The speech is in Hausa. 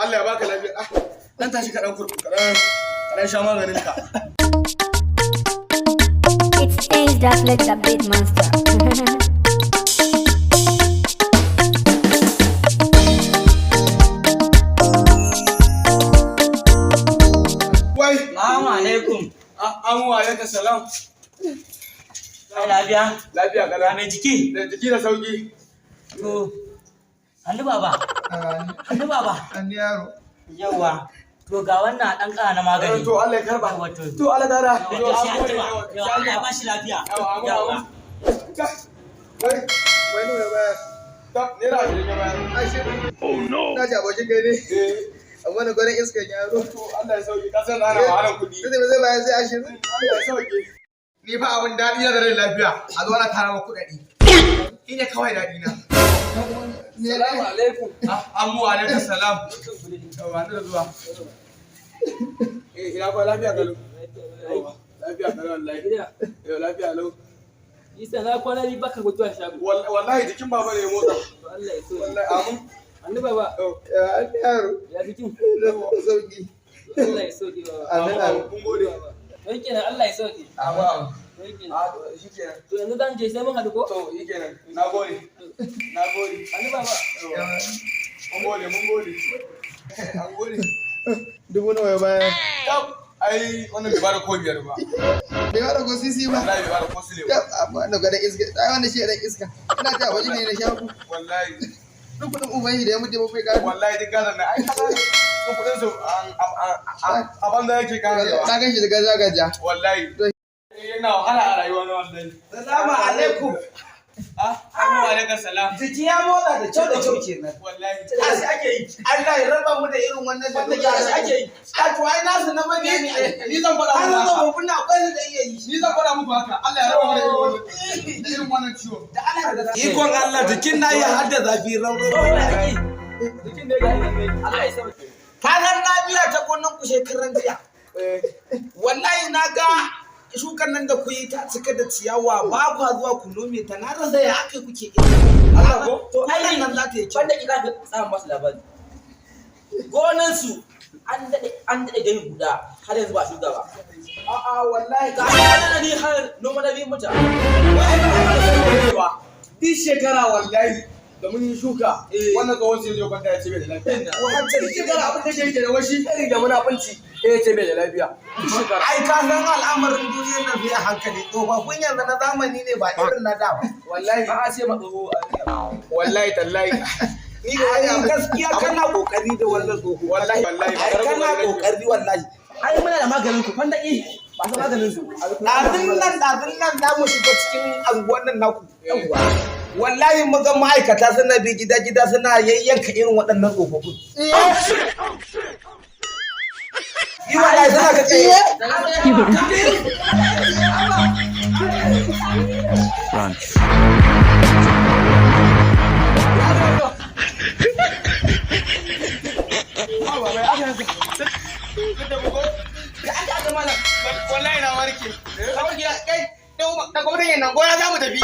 Allah ya baka lafiya. Dan tashi ka dan kurku kadan sha maganin ka. It's Ace that flex a bit monster. Wai, Assalamu alaikum. Amu alaikum salam. Ai lafiya? Lafiya kada. Mai jiki? Da jiki da sauki. To, hannu baba. Hannu baba. An yaro. Yawa. To ga wannan dan kana magani. To Allah ya karba. To Allah dara. To sai an jima. Yawa Allah ya bashi lafiya. Yawa. Wai nuna baya. Ta ne da shi ne baya. Oh no. Na ji abokin kai ne. Amma na gwanin iskan yaro. To Allah ya sauke. Ka san ana wahalar kuɗi. Sai ba zai bayar sai ashirin. Allah ya sauke. Ni fa abin daɗi na da rai lafiya. A zo ana tara ma kuɗaɗi. Shi ne kawai daɗi na. Salamu alaikum. Amu alaikum salam. Yawa da zuwa. Ina kwa lafiya kalau. Lafiya kalau wallahi. Yau lafiya lau. Isa na kwana ni baka gutuwa shago. Wallahi jikin baba ne ya motsa. Allah ya so. Wallahi amun. Annu baba. Ya yaro. Ya bikin. Sauki. Allah ya so ki baba. Amin. Kun gode. Don kenan Allah ya so ki. Amin. Don kenan. Shi kenan. To yanzu dan je sai mun hadu ko? To shi kenan. Na gode. Annu baba. Mun gode. An gode. Dubu nawa ya bayar? Ai wannan bai bada ko biyar ba. Bai bada ko sisi ba? Wallahi bai bada ko sile ba. Amma da gwadan iska. Ai wannan shi dan iska. Ina ta waje ne na shafu. Wallahi. Duk kudin uban shi da ya mutu ba kai gado. Wallahi duk gadon nan ai kasa duk kudin su a banda yake karewa. Ka gan shi da gaja. Wallahi. Yana wahala a rayuwa na wallahi. Assalamu alaikum. Amu alaikum salam. Jiki ya motsa da kyau kenan. Wallahi. Asi ake yi. Allah ya raba mu da irin wannan da asi ake yi. A to ai nasu na bane ne. Ni zan faɗa muku. An zo mu kunna akwai da iya yi. Ni zan faɗa muku haka. Allah ya raba mu da irin wannan ciwo. Da Allah da Ikon Allah jikin na ya hadda zafi rauro. Jikin da ga Allah ya so. Kagan na biya ta gonan ku shekaran jiya. Wallahi na ga shukan nan da ku yi ta cika da ciyawa ba kwa zuwa ku nome ta na rasa ya aka kuke Allah ko? to ai nan za ta yi kyau. Wanda kika ga tsama masu labari. Gonan su an dade gani guda har yanzu ba shuka ba. A'a wallahi. Ga wannan ni har noma da biyu muta. Di shekara wallahi da mun yi shuka wannan tsohon sai zai kwanta ya ce bai da lafiya. Wancan shekara abin da ke da washi irin da munafunci ya ce bai da lafiya. Ai ka san al'amarin duniyar nan biya hankali tsofaffin yanzu na zamani ne ba irin na da ba. Wallahi. A'a sai matsoho. Wallahi tallahi. Ni da ai gaskiya kana kokari da wannan tsoho. Wallahi. Ai kana kokari wallahi. Ai muna da maganin ku fanda ba su maganin su. Ɗazun nan za mu shiga cikin anguwan nan naku. Wallahi mu ga ma'aikata suna bi gida suna yayyanka irin waɗannan tsofaffin. Yi wallahi suna ga tsaye. Wallahi na warke. Kai, da gwamnati nan gona za mu tafi.